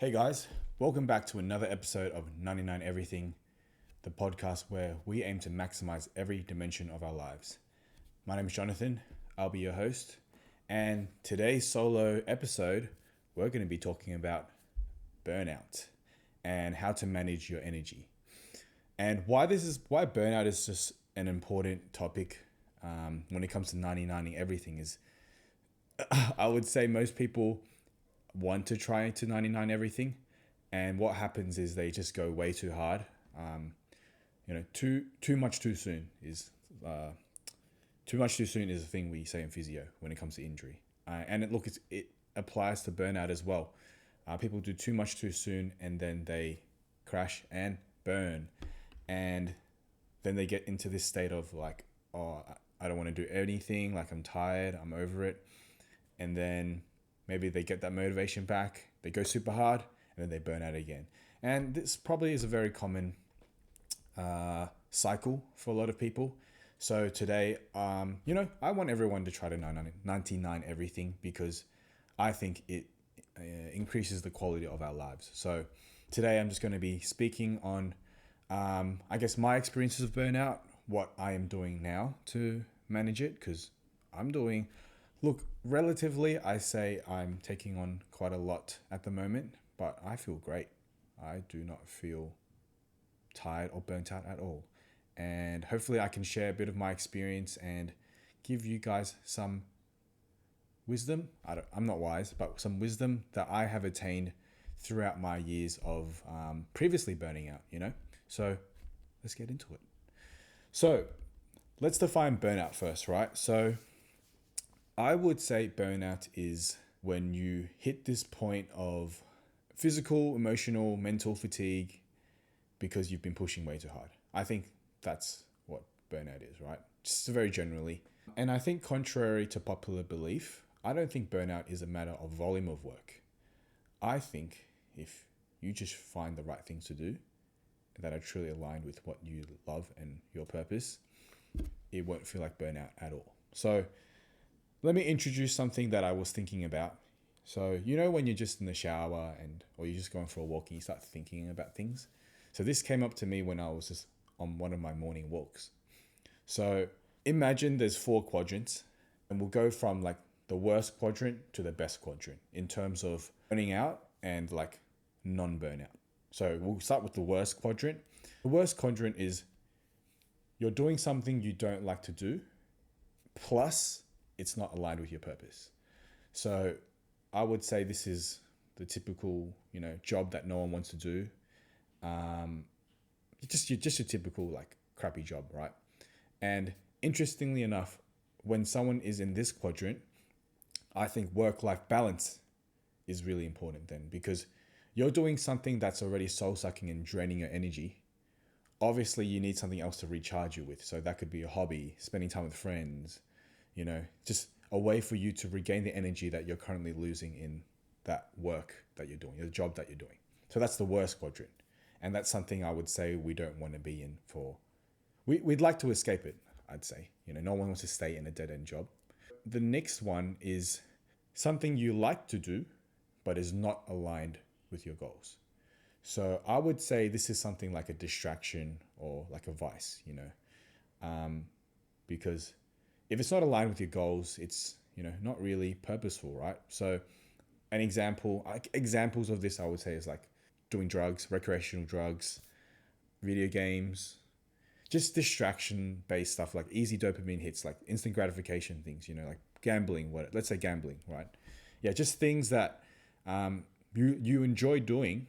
Hey guys, welcome back to another episode of 99 Everything, the podcast where we aim to maximize every dimension of our lives. My name is Jonathan, I'll be your host, and today's solo episode, we're going to be talking about burnout and how to manage your energy. And why burnout is just an important topic when it comes to 99ing everything is I would say most people want to try to 99 everything, and what happens is they just go way too hard. Too much too soon is a thing we say in physio when it comes to injury, and it applies to burnout as well. People do too much too soon, and then they crash and burn, and then they get into this state of like, oh, I don't want to do anything. Like, I'm tired, I'm over it, and then maybe they get that motivation back, they go super hard, and then they burn out again. And this probably is a very common cycle for a lot of people. So today, I want everyone to try to 99 everything because I think it increases the quality of our lives. So today I'm just going to be speaking on, my experiences of burnout, what I am doing now to manage it, because relatively, I say I'm taking on quite a lot at the moment, but I feel great. I do not feel tired or burnt out at all. And hopefully I can share a bit of my experience and give you guys some wisdom. I'm not wise, but some wisdom that I have attained throughout my years of previously burning out, So let's get into it. So let's define burnout first, right? So I would say burnout is when you hit this point of physical, emotional, mental fatigue because you've been pushing way too hard. I think that's what burnout is, right? Just very generally. And I think contrary to popular belief, I don't think burnout is a matter of volume of work. I think if you just find the right things to do that are truly aligned with what you love and your purpose, it won't feel like burnout at all. So let me introduce something that I was thinking about. So, when you're just in the shower or you're just going for a walk and you start thinking about things. So this came up to me when I was just on one of my morning walks. So imagine there's 4 quadrants, and we'll go from like the worst quadrant to the best quadrant in terms of burning out and like non-burnout. So we'll start with the worst quadrant. The worst quadrant is you're doing something you don't like to do, plus it's not aligned with your purpose. So I would say this is the typical, job that no one wants to do. Just your typical like crappy job, right? And interestingly enough, when someone is in this quadrant, I think work-life balance is really important then, because you're doing something that's already soul-sucking and draining your energy. Obviously, you need something else to recharge you with. So that could be a hobby, spending time with friends, just a way for you to regain the energy that you're currently losing in that work that you're doing, the job that you're doing. So that's the worst quadrant. And that's something I would say we don't want to be in we'd like to escape it, I'd say. No one wants to stay in a dead-end job. The next one is something you like to do, but is not aligned with your goals. So I would say this is something like a distraction or like a vice, because if it's not aligned with your goals, it's, not really purposeful, right? So examples of this I would say is like doing drugs, recreational drugs, video games, just distraction-based stuff like easy dopamine hits, like instant gratification things, like gambling, let's say gambling, right? Yeah, just things that you enjoy doing,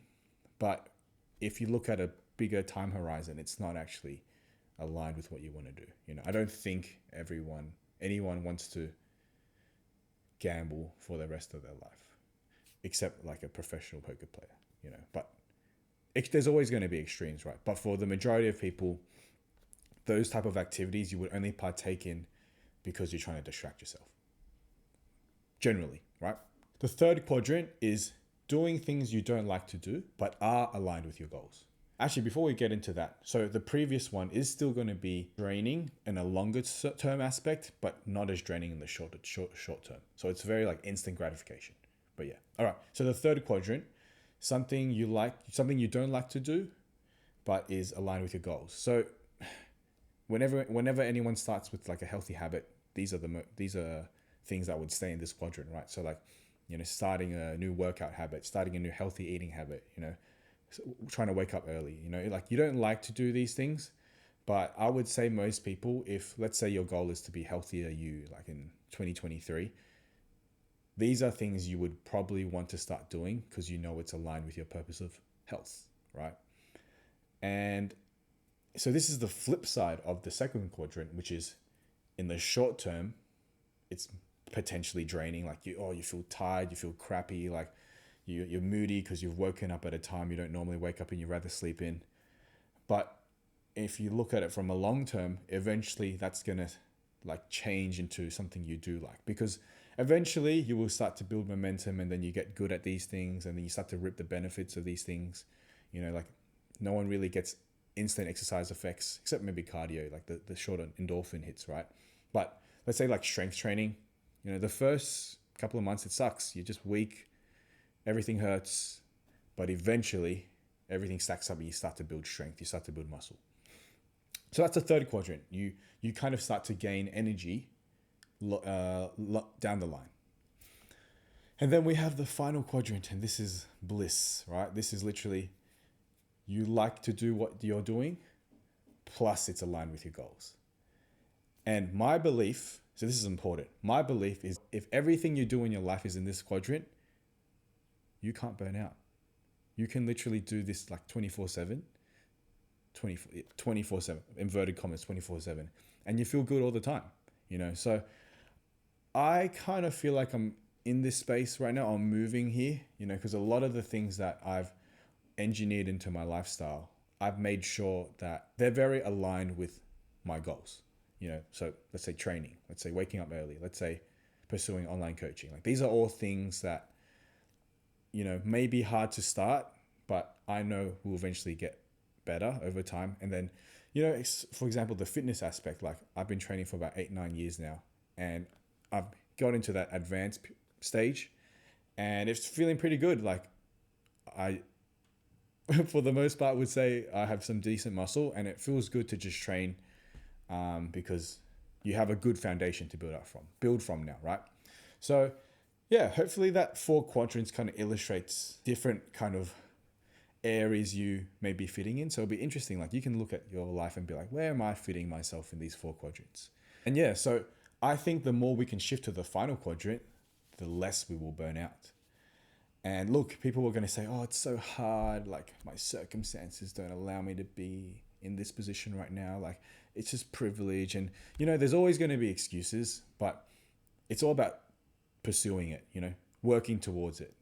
but if you look at a bigger time horizon, it's not actually aligned with what you want to do. I don't think anyone wants to gamble for the rest of their life, except like a professional poker player, but there's always going to be extremes, right? But for the majority of people, those type of activities you would only partake in because you're trying to distract yourself. Generally, right? The third quadrant is doing things you don't like to do, but are aligned with your goals. Actually, before we get into that, so the previous one is still going to be draining in a longer term aspect, but not as draining in the short term. So it's very like instant gratification. But yeah. All right. So the third quadrant. something you like, something you don't like to do, but is aligned with your goals. So whenever anyone starts with like a healthy habit, these are things that would stay in this quadrant, right? So like, starting a new workout habit, starting a new healthy eating habit, trying to wake up early, like you don't like to do these things, but I would say most people, if let's say your goal is to be healthier, you like in 2023, these are things you would probably want to start doing because it's aligned with your purpose of health, right? And so this is the flip side of the second quadrant, which is in the short term, it's potentially draining. Like you feel tired, you feel crappy, like you're moody because you've woken up at a time you don't normally wake up and you'd rather sleep in. But if you look at it from a long term, eventually that's gonna like change into something you do like, because eventually you will start to build momentum and then you get good at these things and then you start to reap the benefits of these things. Like no one really gets instant exercise effects except maybe cardio, like the shorter endorphin hits, right? But let's say like strength training, the first couple of months it sucks. You're just weak, everything hurts, but eventually everything stacks up and you start to build strength, you start to build muscle. So that's the third quadrant. You kind of start to gain energy down the line. And then we have the final quadrant, and this is bliss, right? This is literally you like to do what you're doing, plus it's aligned with your goals. And my belief, so this is important, my belief is if everything you do in your life is in this quadrant, you can't burn out. You can literally do this like 24/7, 24/7, inverted commas, 24/7, and you feel good all the time, So I kind of feel like I'm in this space right now. I'm moving here, because a lot of the things that I've engineered into my lifestyle, I've made sure that they're very aligned with my goals. So let's say training, let's say waking up early, let's say pursuing online coaching. Like these are all things that, may be hard to start, but I know will eventually get better over time. And then, for example, the fitness aspect, like I've been training for about 8-9 years now, and I've got into that advanced stage and it's feeling pretty good. Like I, for the most part, would say I have some decent muscle and it feels good to just train because you have a good foundation to build from now, right? So yeah, hopefully that 4 quadrants kind of illustrates different kind of areas you may be fitting in. So it'll be interesting. Like you can look at your life and be like, where am I fitting myself in these 4 quadrants? And yeah, so I think the more we can shift to the final quadrant, the less we will burn out. And look, people were going to say, oh, it's so hard. Like my circumstances don't allow me to be in this position right now. Like it's just privilege. And, there's always going to be excuses, but it's all about pursuing it, working towards it.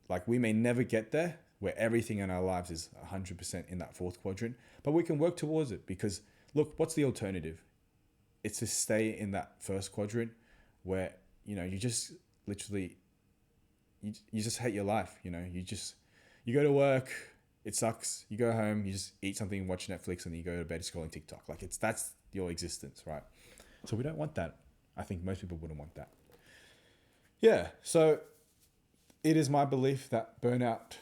Like we may never get there where everything in our lives is 100% in that 4th quadrant, but we can work towards it because look, what's the alternative? It's to stay in that 1st quadrant where, you just literally, you just hate your life. You go to work, it sucks. You go home, you just eat something, watch Netflix, and then you go to bed scrolling TikTok. Like that's your existence, right? So we don't want that. I think most people wouldn't want that. Yeah. So it is my belief that burnout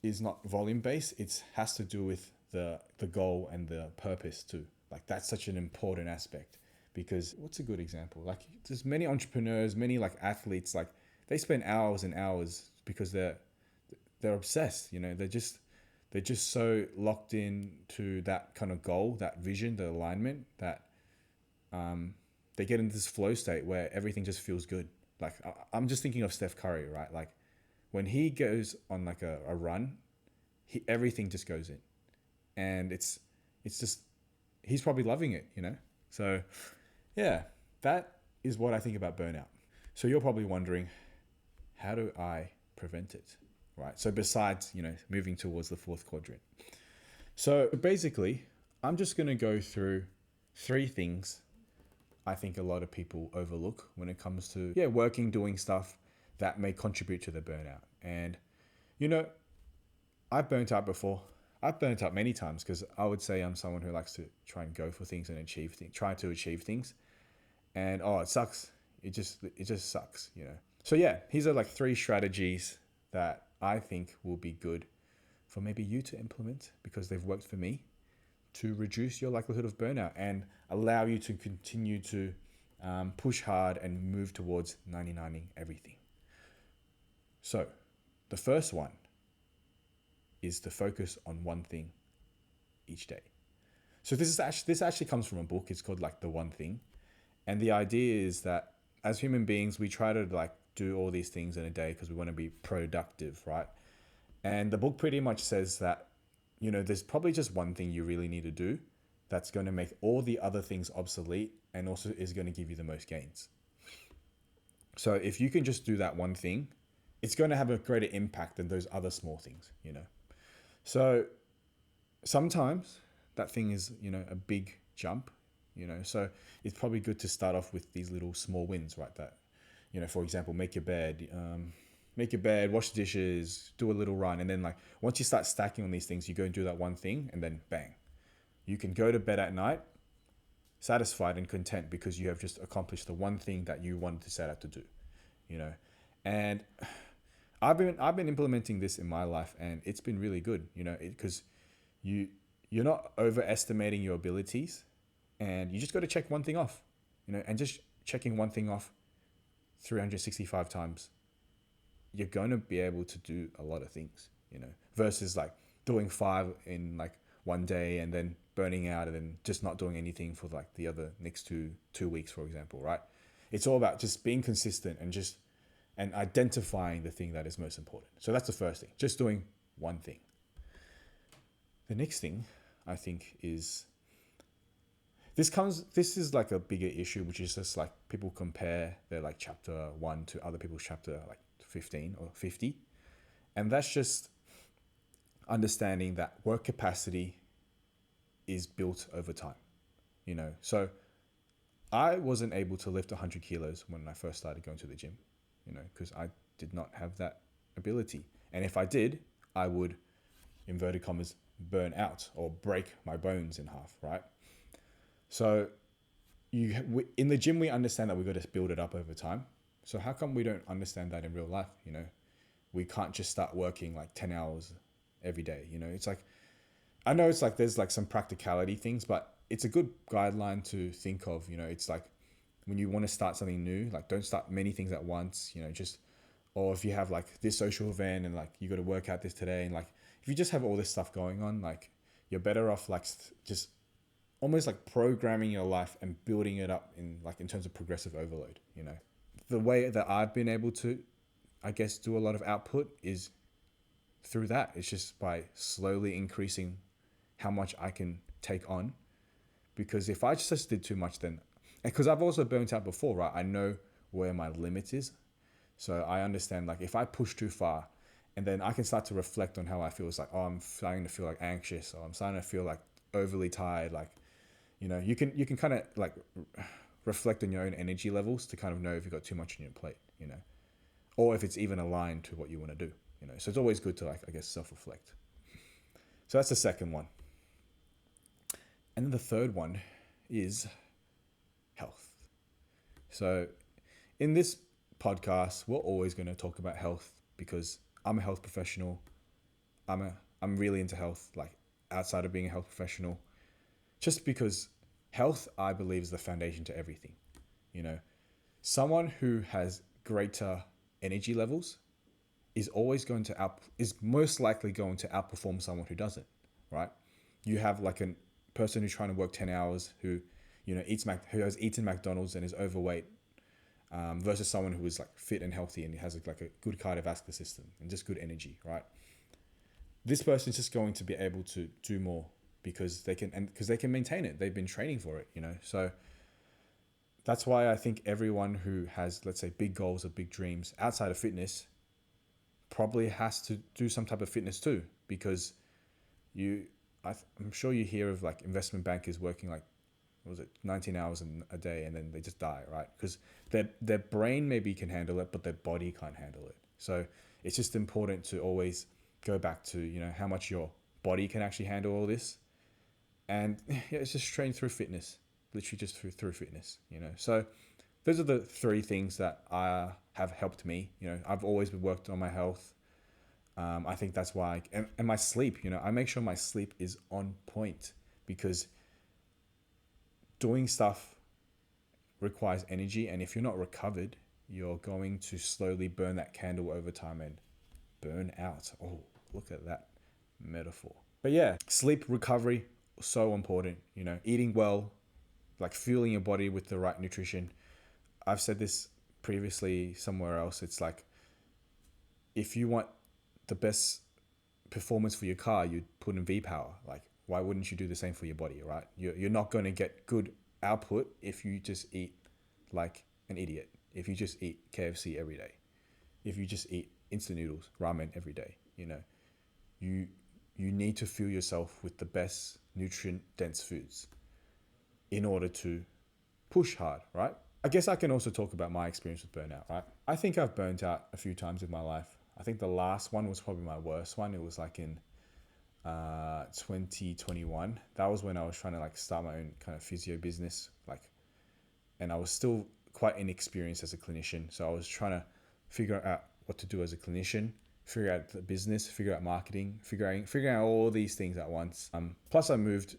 is not volume based. It has to do with the goal and the purpose too. Like that's such an important aspect because what's a good example? Like there's many entrepreneurs, many like athletes, like they spend hours and hours because they're obsessed, they're just so locked in to that kind of goal, that vision, the alignment that they get into this flow state where everything just feels good. Like I'm just thinking of Steph Curry, right? Like when he goes on like a run, everything just goes in, and it's just he's probably loving it, So yeah, that is what I think about burnout. So you're probably wondering, how do I prevent it, right? So besides, moving towards the 4th quadrant. So basically, I'm just going to go through 3 things I think a lot of people overlook when it comes to working, doing stuff that may contribute to the burnout. And, I've burnt out before. I've burnt out many times because I would say I'm someone who likes to try and go for things and try to achieve things. And, it sucks. It just sucks, So yeah, these are like 3 strategies that I think will be good for maybe you to implement because they've worked for me to reduce your likelihood of burnout and allow you to continue to push hard and move towards 99ing everything. So, the first one is to focus on one thing each day. So this actually comes from a book. It's called like The One Thing, and the idea is that as human beings, we try to like do all these things in a day because we want to be productive, right? And the book pretty much says that, there's probably just one thing you really need to do that's going to make all the other things obsolete and also is going to give you the most gains. So if you can just do that one thing, it's going to have a greater impact than those other small things. So sometimes that thing is, a big jump. So it's probably good to start off with these little small wins, right? That, for example, make your bed, wash the dishes, do a little run. And then like, once you start stacking on these things, you go and do that one thing and then bang, you can go to bed at night satisfied and content because you have just accomplished the one thing that you wanted to set out to do. And I've been implementing this in my life and it's been really good, because you're not overestimating your abilities and you just got to check one thing off, and just checking one thing off 365 times, you're going to be able to do a lot of things, versus like doing 5 in like one day and then burning out and then just not doing anything for like the other next two weeks, for example, right? It's all about just being consistent and identifying the thing that is most important. So that's the first thing, just doing one thing. The next thing I think is this is like a bigger issue, which is just like people compare their like chapter 1 to other people's chapter like 15 or 50. And that's just understanding that work capacity is built over time. So I wasn't able to lift 100 kilos when I first started going to the gym, because I did not have that ability. And if I did, I would, inverted commas, burn out or break my bones in half, right? So in the gym, we understand that we've got to build it up over time. So how come we don't understand that in real life? We can't just start working like 10 hours every day. It's like, I know it's like there's like some practicality things, but it's a good guideline to think of. It's like when you want to start something new, like don't start many things at once, or if you have like this social event and like you got to work out this today, and like if you just have all this stuff going on, like you're better off like just almost like programming your life and building it up in terms of progressive overload. The way that I've been able to, I guess, do a lot of output is through that. It's just by slowly increasing how much I can take on. Because if I just did too much, then, because I've also burnt out before, right? I know where my limit is. So I understand, like, if I push too far, and then I can start to reflect on how I feel. It's like, oh, I'm starting to feel like anxious, or I'm starting to feel like overly tired. Like, you can kind of like reflect on your own energy levels to kind of know if you've got too much on your plate, or if it's even aligned to what you want to do, So it's always good to, like, I guess, self-reflect. So that's the second one. And then the third one is health. So in this podcast, we're always going to talk about health because I'm a health professional. I'm really into health, like outside of being a health professional, just because health, I believe, is the foundation to everything. Someone who has greater energy levels is most likely going to outperform someone who doesn't, right? You have like a person who's trying to work 10 hours who, who has eaten McDonald's and is overweight, versus someone who is like fit and healthy and has like a good cardiovascular system and just good energy, right? This person is just going to be able to do more because they can maintain it. They've been training for it, So that's why I think everyone who has, let's say, big goals or big dreams outside of fitness probably has to do some type of fitness too, because I'm sure you hear of like investment bankers working like, 19 hours a day and then they just die, right? Because their brain maybe can handle it, but their body can't handle it. So it's just important to always go back to, how much your body can actually handle all this. And yeah, it's just train through fitness, literally just through fitness, So those are the 3 things that have helped me. I've always worked on my health. I think that's why, and my sleep, I make sure my sleep is on point, because doing stuff requires energy. And if you're not recovered, you're going to slowly burn that candle over time and burn out. Oh, look at that metaphor. But yeah, sleep recovery, so important, eating well, like fueling your body with the right nutrition. I've said this previously somewhere else. It's like, if you want the best performance for your car, you'd put in V-Power. Like, why wouldn't you do the same for your body, right? You're not going to get good output if you just eat like an idiot. If you just eat KFC every day. If you just eat instant noodles, ramen every day, you need to fuel yourself with the best nutrient-dense foods in order to push hard, right? I guess I can also talk about my experience with burnout, right? I think I've burnt out a few times in my life. I think the last one was probably my worst one. It was like in 2021. That was when I was trying to like start my own kind of physio business, and I was still quite inexperienced as a clinician. So I was trying to figure out what to do as a clinician, figure out the business, figure out marketing, figuring out all these things at once. Plus I moved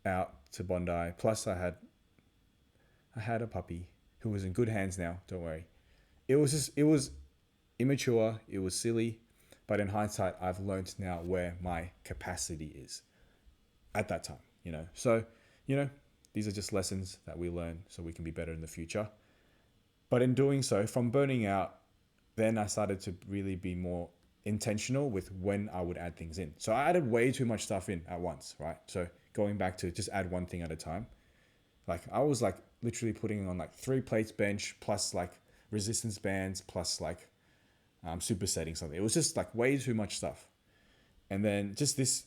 out to Bondi. Plus I had a puppy who was in good hands now. Don't worry. It was immature. It was silly. But in hindsight, I've learned now where my capacity is at that time, So, these are just lessons that we learn so we can be better in the future. But in doing so, from burning out, then I started to really be more intentional with when I would add things in. So I added way too much stuff in at once, right? So going back to just add one thing at a time. Like I was like literally putting on like 3 plates bench plus like resistance bands plus like supersetting something. It was just like way too much stuff. And then just this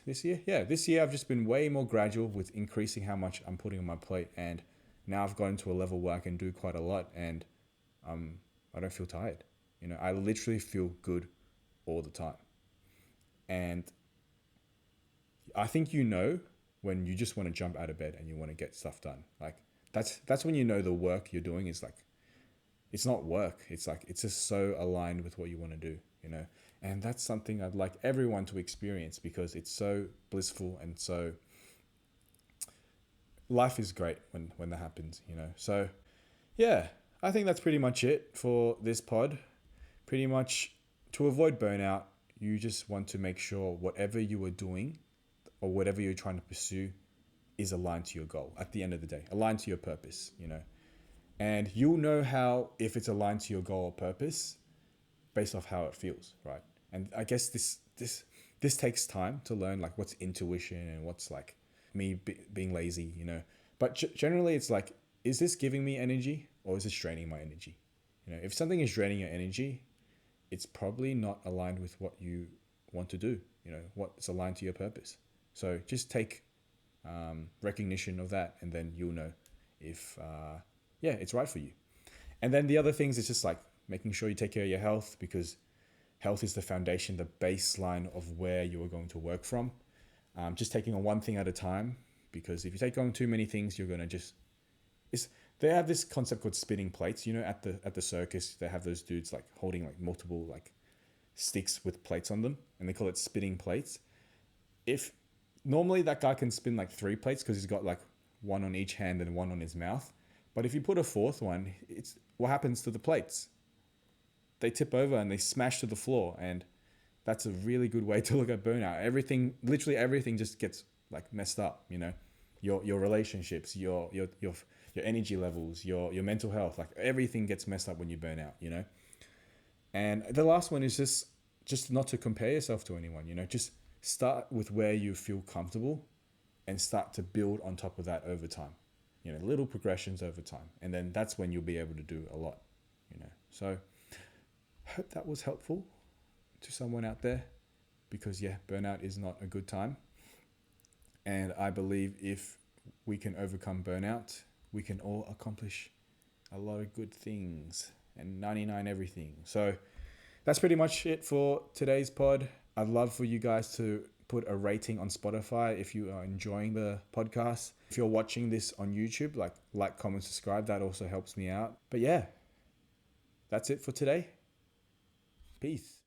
year, this year I've just been way more gradual with increasing how much I'm putting on my plate. And now I've gotten to a level where I can do quite a lot, and I don't feel tired. I literally feel good all the time. And I think when you just want to jump out of bed and you want to get stuff done. Like that's when the work you're doing is like, it's not work. It's like, it's just so aligned with what you want to do, And that's something I'd like everyone to experience, because it's so blissful, and so life is great when that happens, So yeah, I think that's pretty much it for this pod. Pretty much, to avoid burnout, you just want to make sure whatever you are doing or whatever you're trying to pursue is aligned to your goal at the end of the day, aligned to your purpose, And you'll know how, if it's aligned to your goal or purpose, based off how it feels, right? And I guess this takes time to learn, like what's intuition and what's like me being lazy, But generally, it's like, is this giving me energy or is this draining my energy? If something is draining your energy, it's probably not aligned with what you want to do, what's aligned to your purpose. So just take recognition of that, and then you'll know if it's right for you. And then the other things is just like making sure you take care of your health, because health is the foundation, the baseline of where you are going to work from. Just taking on one thing at a time, because if you take on too many things, you're going to they have this concept called spinning plates. At the circus, they have those dudes like holding like multiple like sticks with plates on them, and they call it spinning plates. If normally that guy can spin like 3 plates because he's got like one on each hand and one on his mouth. But if you put a 4th one, it's what happens to the plates? They tip over and they smash to the floor, and that's a really good way to look at burnout. Literally everything just gets like messed up, your relationships, your energy levels, your mental health, like everything gets messed up when you burn out, And the last one is just not to compare yourself to anyone, just start with where you feel comfortable and start to build on top of that over time, little progressions over time. And then that's when you'll be able to do a lot, So hope that was helpful to someone out there, because burnout is not a good time. And I believe if we can overcome burnout, we can all accomplish a lot of good things and 99 everything. So that's pretty much it for today's pod. I'd love for you guys to put a rating on Spotify if you are enjoying the podcast. If you're watching this on YouTube, like, comment, subscribe. That also helps me out. But yeah, that's it for today. Peace.